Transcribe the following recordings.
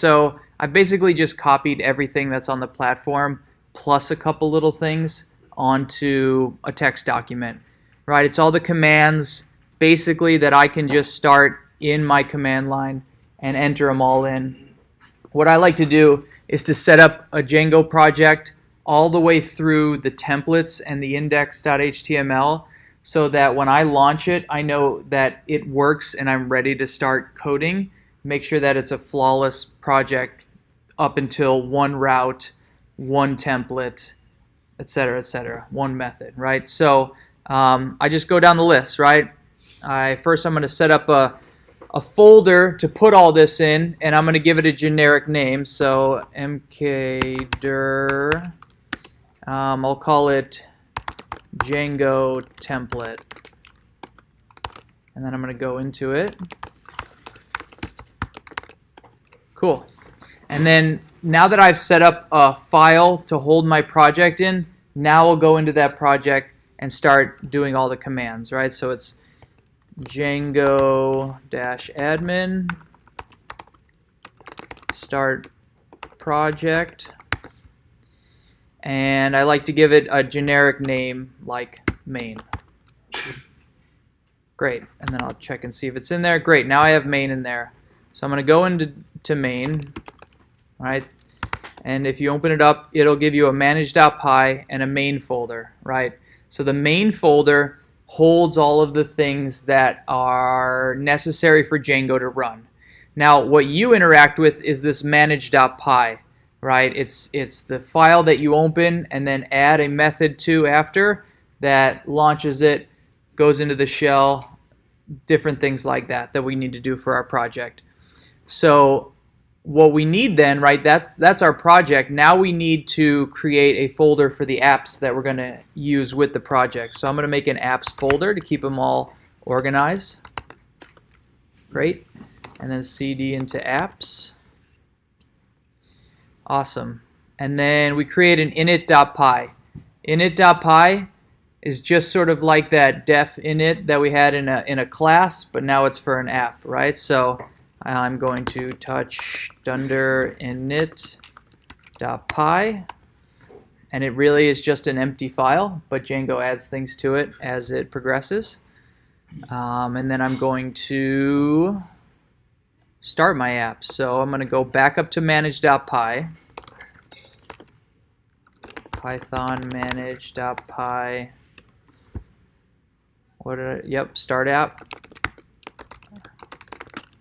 So I basically just copied everything that's on the platform plus a couple little things onto a text document, right? It's all the commands basically that I can just start in my command line and enter them all in. What I like to do is to set up a Django project all the way through the templates and the index.html so that when I launch it, I know that it works and I'm ready to start coding. Make sure that it's a flawless project up until one route, one template, etc., one method, right? So I just go down the list, right? First I'm going to set up a folder to put all this in, and I'm going to give it a generic name. So mkdir, I'll call it Django template, and then I'm going to go into it. Cool. And then now that I've set up a file to hold my project in, now I'll go into that project and start doing all the commands, right? So it's Django-admin, start project, and I like to give it a generic name like main. Great, and then I'll check and see if it's in there. Great, now I have main in there. So I'm going to go into main, right? And if you open it up, it'll give you a manage.py and a main folder, right? So the main folder holds all of the things that are necessary for Django to run. Now, what you interact with is this manage.py, right? It's the file that you open and then add a method to after that launches it, goes into the shell, different things like that we need to do for our project. So what we need then, right, that's our project. Now we need to create a folder for the apps that we're going to use with the project. So I'm going to make an apps folder to keep them all organized. Great. And then cd into apps. Awesome. And then we create an init.py. Init.py is just sort of like that def init that we had in a class, but now it's for an app, right? So I'm going to touch dunder init.py, and it really is just an empty file, but Django adds things to it as it progresses. And then I'm going to start my app. So I'm going to go back up to manage.py, python manage.py, start app.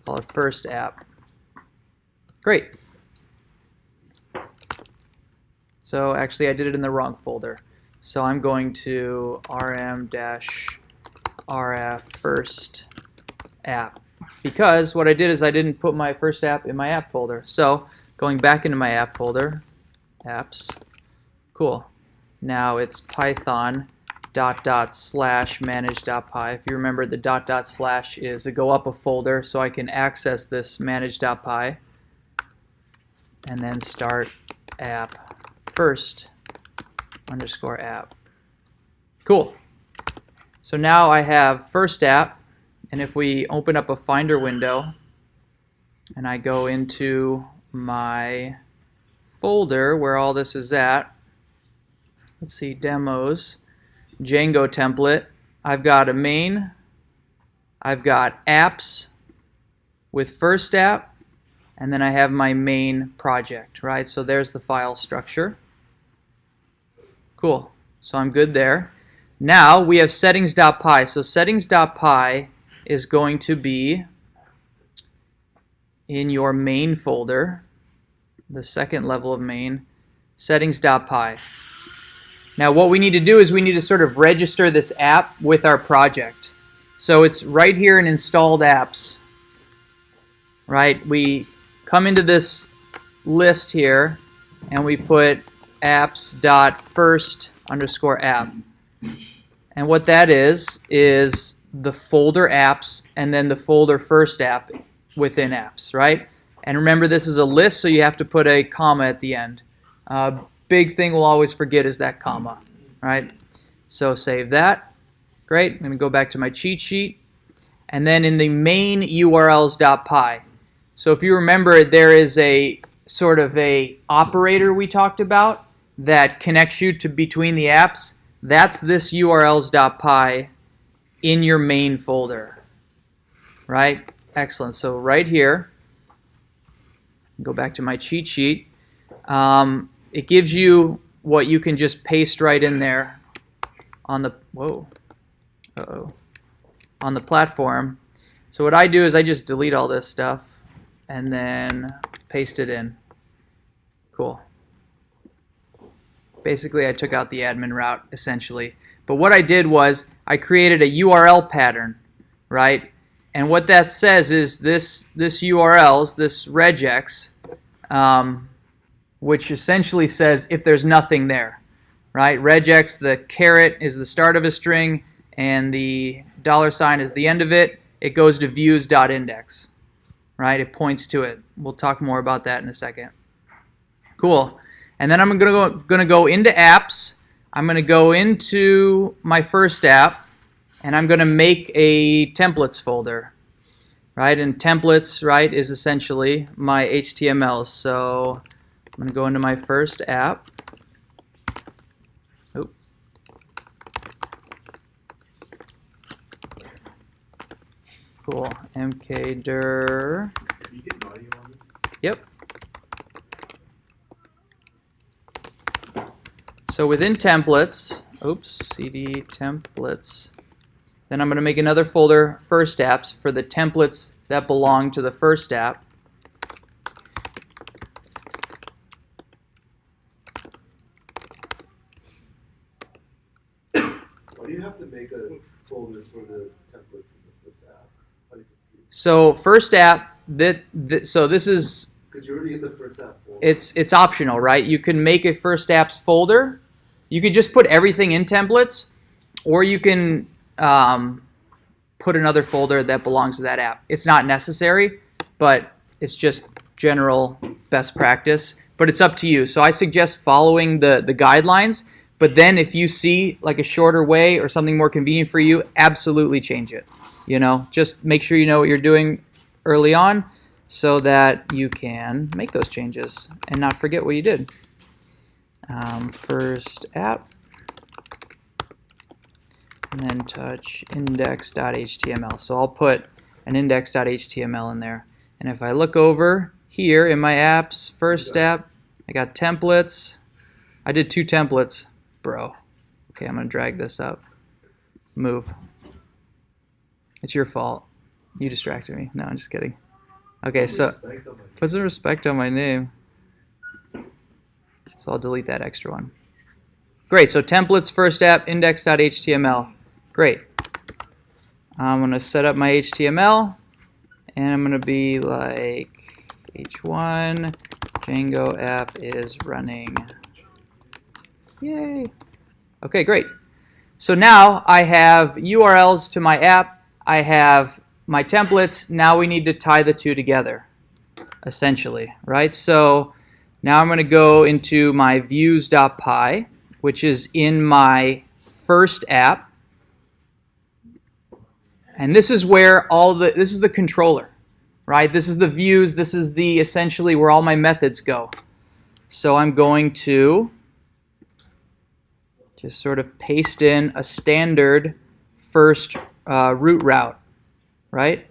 Call it first app. Great. So actually I did it in the wrong folder. So I'm going to rm-rf first app, because what I did is I didn't put my first app in my app folder. So going back into my app folder, apps, cool. Now it's python /manage.py. If you remember, the // is to go up a folder so I can access this manage.py, and then start app first _app. Cool. So now I have first app, and if we open up a Finder window and I go into my folder where all this is at, let's see, demos, Django template, I've got a main, I've got apps with first app, and then I have my main project, right? So there's the file structure. Cool. So I'm good there. Now we have settings.py. So settings.py is going to be in your main folder, the second level of main, settings.py. Now what we need to do is we need to sort of register this app with our project. So it's right here in installed apps, right? We come into this list here and we put apps.first _app. And what that is the folder apps and then the folder first app within apps, right? And remember, this is a list, so you have to put a comma at the end. Big thing we'll always forget is that comma, right? So save that. Great. I'm going to go back to my cheat sheet. And then in the main urls.py. So if you remember, there is a sort of a operator we talked about that connects you to between the apps. That's this urls.py in your main folder, right? Excellent. So right here, go back to my cheat sheet. It gives you what you can just paste right in there on the on the platform. So what I do is I just delete all this stuff and then paste it in. Cool. Basically, I took out the admin route essentially. But what I did was I created a URL pattern, right? And what that says is this URLs, this regex, which essentially says if there's nothing there, right? Regex, the caret is the start of a string, and the $ is the end of it. It goes to views.index, right? It points to it. We'll talk more about that in a second. Cool. And then I'm gonna go into apps. I'm gonna go into my first app, and I'm gonna make a templates folder, right? And templates, right, is essentially my HTML. So I'm gonna go into my first app. Oop. Cool. mkdir. Can you get audio on this? Yep. So within templates, cd templates, then I'm going to make another folder, first apps, for the templates that belong to the first app. Why do you have to make a folder for the templates in the first app? How do you compute? So first app, so this is, Because you're already in the first app folder. it's optional, right? You can make a first apps folder. You could just put everything in templates, or you can put another folder that belongs to that app. It's not necessary, but it's just general best practice. But it's up to you. So I suggest following the guidelines. But then if you see like a shorter way or something more convenient for you, absolutely change it. You know, just make sure you know what you're doing early on so that you can make those changes and not forget what you did. First app, and then touch index.html. So I'll put an index.html in there. And if I look over here in my apps, first app, I got templates. I did 2 templates, bro. Okay, I'm gonna drag this up. Move. It's your fault. You distracted me. No, I'm just kidding. Okay, so put some respect on my name. So I'll delete that extra one. Great, so templates, first app, index.html. Great. I'm going to set up my HTML, and I'm going to be like h1 Django app is running. Yay. Okay, great. So now I have URLs to my app. I have my templates. Now we need to tie the two together, essentially, right? So now I'm going to go into my views.py, which is in my first app. And this is where this is the controller, right? This is the views. This is the essentially where all my methods go. So I'm going to just sort of paste in a standard first root route, right?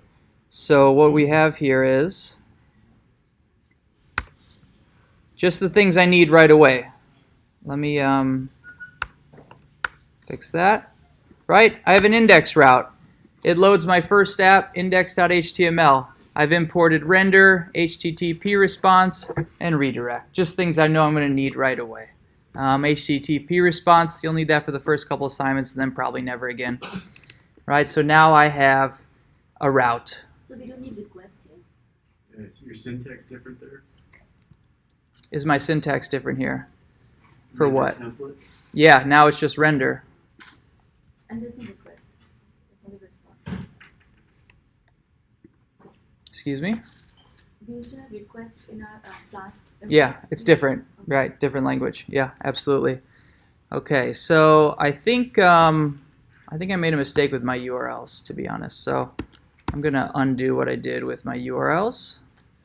So what we have here is just the things I need right away. Let me fix that. Right? I have an index route. It loads my first app, index.html. I've imported render, HTTP response, and redirect. Just things I know I'm going to need right away. HTTP response, you'll need that for the first couple assignments and then probably never again. Right? So now I have a route. So we don't need request here. Is your syntax different there? Is my syntax different here? For Render what? Template? Yeah, now it's just render. And there's no request. It's only response. Excuse me? We used to have request in our class. Yeah, it's different, right? Different language. Yeah, absolutely. Okay, so I think I made a mistake with my URLs, to be honest. So I'm gonna undo what I did with my URLs.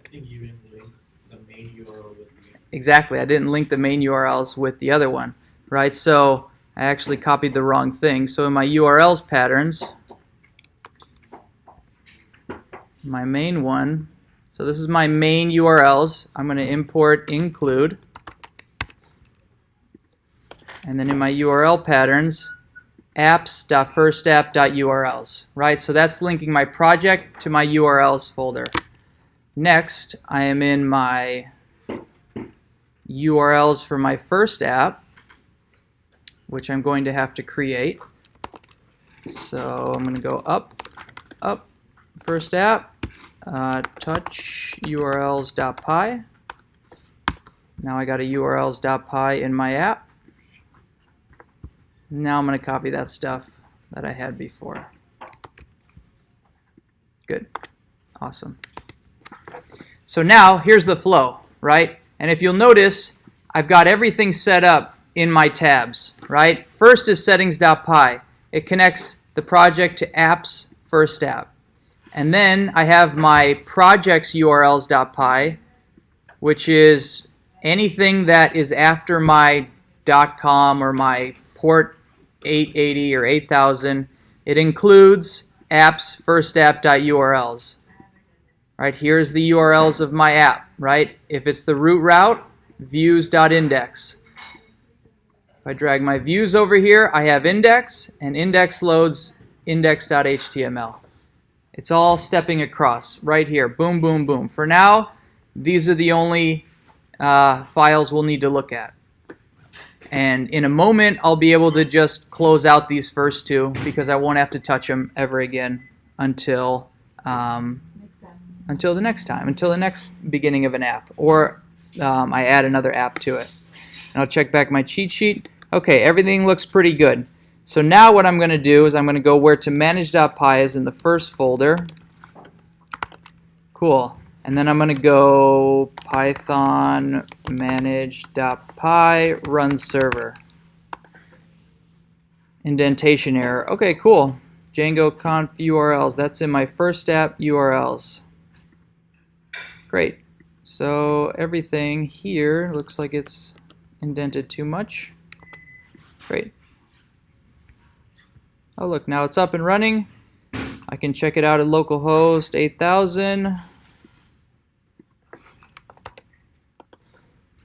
I think you didn't link the main URL with the. Exactly, I didn't link the main URLs with the other one, right? So I actually copied the wrong thing. So in my URLs patterns, my main one, so this is my main URLs. I'm going to import include. And then in my URL patterns, apps.firstapp.urls, right? So that's linking my project to my URLs folder. Next, I am in my URLs for my first app, which I'm going to have to create. So I'm going to go up, first app, touch urls.py. Now I got a urls.py in my app. Now I'm going to copy that stuff that I had before. Good. Awesome. So now here's the flow, right? And if you'll notice, I've got everything set up in my tabs, right? First is settings.py. It connects the project to apps first app. And then I have my projects urls.py, which is anything that is after my .com or my port 880 or 8000. It includes apps first app.urls. Right, here's the URLs of my app, right? If it's the root route, views.index. If I drag my views over here, I have index, and index loads index.html. It's all stepping across right here. Boom, boom, boom. For now, these are the only files we'll need to look at. And in a moment, I'll be able to just close out these first two because I won't have to touch them ever again until the next time, until the next beginning of an app, or I add another app to it. And I'll check back my cheat sheet. Okay, everything looks pretty good. So now what I'm going to do is I'm going to go where to manage.py is in the first folder. Cool. And then I'm going to go python manage.py run server. Indentation error. Okay, cool. Django conf URLs. That's in my first app URLs. Great. So everything here looks like it's indented too much. Great. Oh look, now it's up and running. I can check it out at localhost 8000.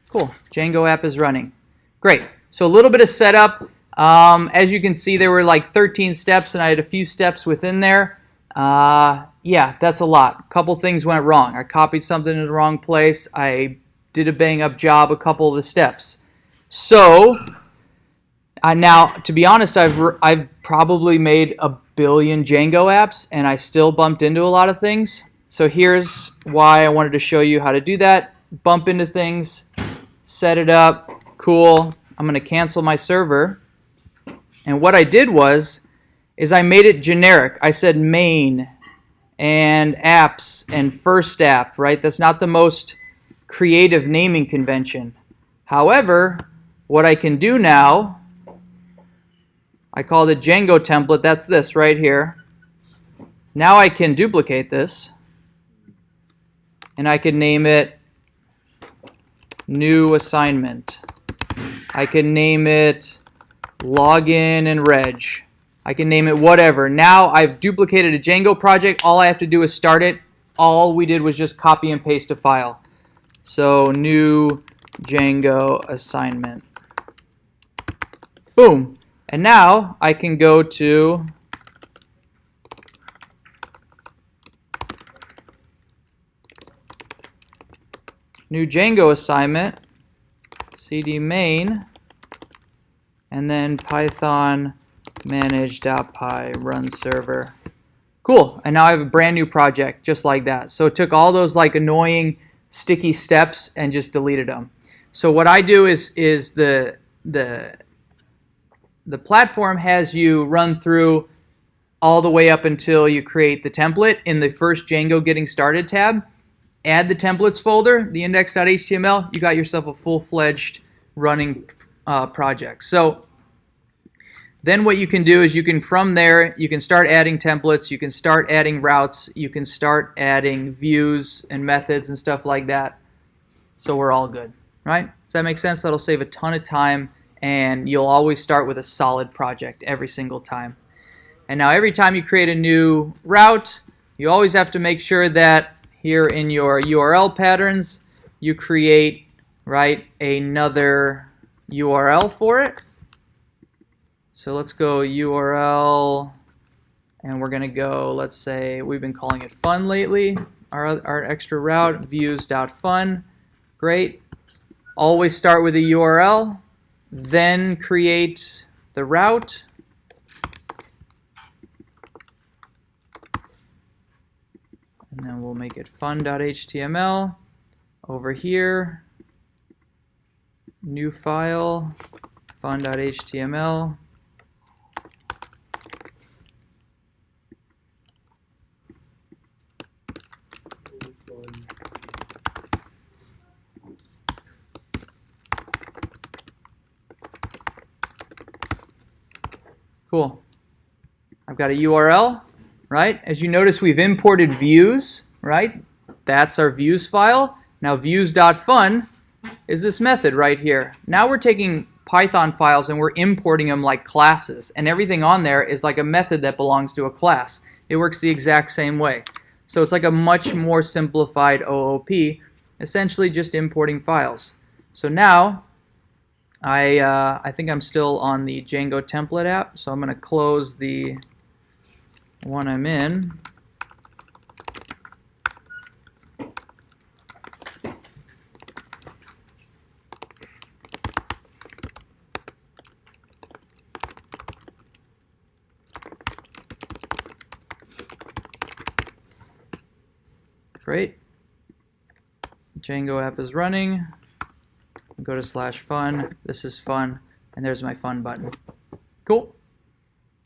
Cool. Django app is running. Great. So a little bit of setup. As you can see, there were like 13 steps, and I had a few steps within there. Yeah, that's a lot. A couple things went wrong. I copied something in the wrong place. I did a bang-up job a couple of the steps. So now, to be honest, I've probably made a billion Django apps, and I still bumped into a lot of things. So here's why I wanted to show you how to do that. Bump into things, set it up, cool. I'm going to cancel my server. And what I did is I made it generic. I said main and apps and first app, right? That's not the most creative naming convention. However, what I can do now, I called it Django template. That's this right here. Now I can duplicate this, and I can name it new assignment. I can name it login and reg. I can name it whatever. Now I've duplicated a Django project. All I have to do is start it. All we did was just copy and paste a file. So new Django assignment. Boom. And now I can go to new Django assignment, cd main, and then python manage.py run server. Cool. And now I have a brand new project just like that. So it took all those like annoying sticky steps and just deleted them. So what I do is the platform has you run through all the way up until you create the template in the first Django Getting Started tab. Add the templates folder, the index.html, you got yourself a full-fledged running project. So Then what you can do is you can, from there, you can start adding templates, you can start adding routes, you can start adding views and methods and stuff like that. So we're all good, right? Does that make sense? That'll save a ton of time, and you'll always start with a solid project every single time. And now every time you create a new route, you always have to make sure that here in your URL patterns, you create, right, another URL for it. So let's go URL, and we're going to go, let's say, we've been calling it fun lately, our extra route, views.fun. Great. Always start with a URL, then create the route. And then we'll make it fun.html. Over here, new file, fun.html. Cool. I've got a URL, right? As you notice, we've imported views, right? That's our views file. Now views.fun is this method right here. Now we're taking Python files and we're importing them like classes, and everything on there is like a method that belongs to a class. It works the exact same way. So it's like a much more simplified OOP, essentially just importing files. So now I think I'm still on the Django template app, so I'm going to close the one I'm in. Great. Django app is running. Go to /fun. This is fun, and there's my fun button. Cool.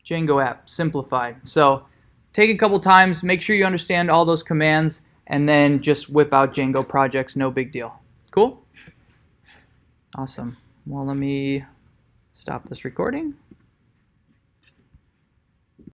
Django app, simplified. So take a couple times, make sure you understand all those commands, and then just whip out Django projects, no big deal. Cool? Awesome. Well, let me stop this recording.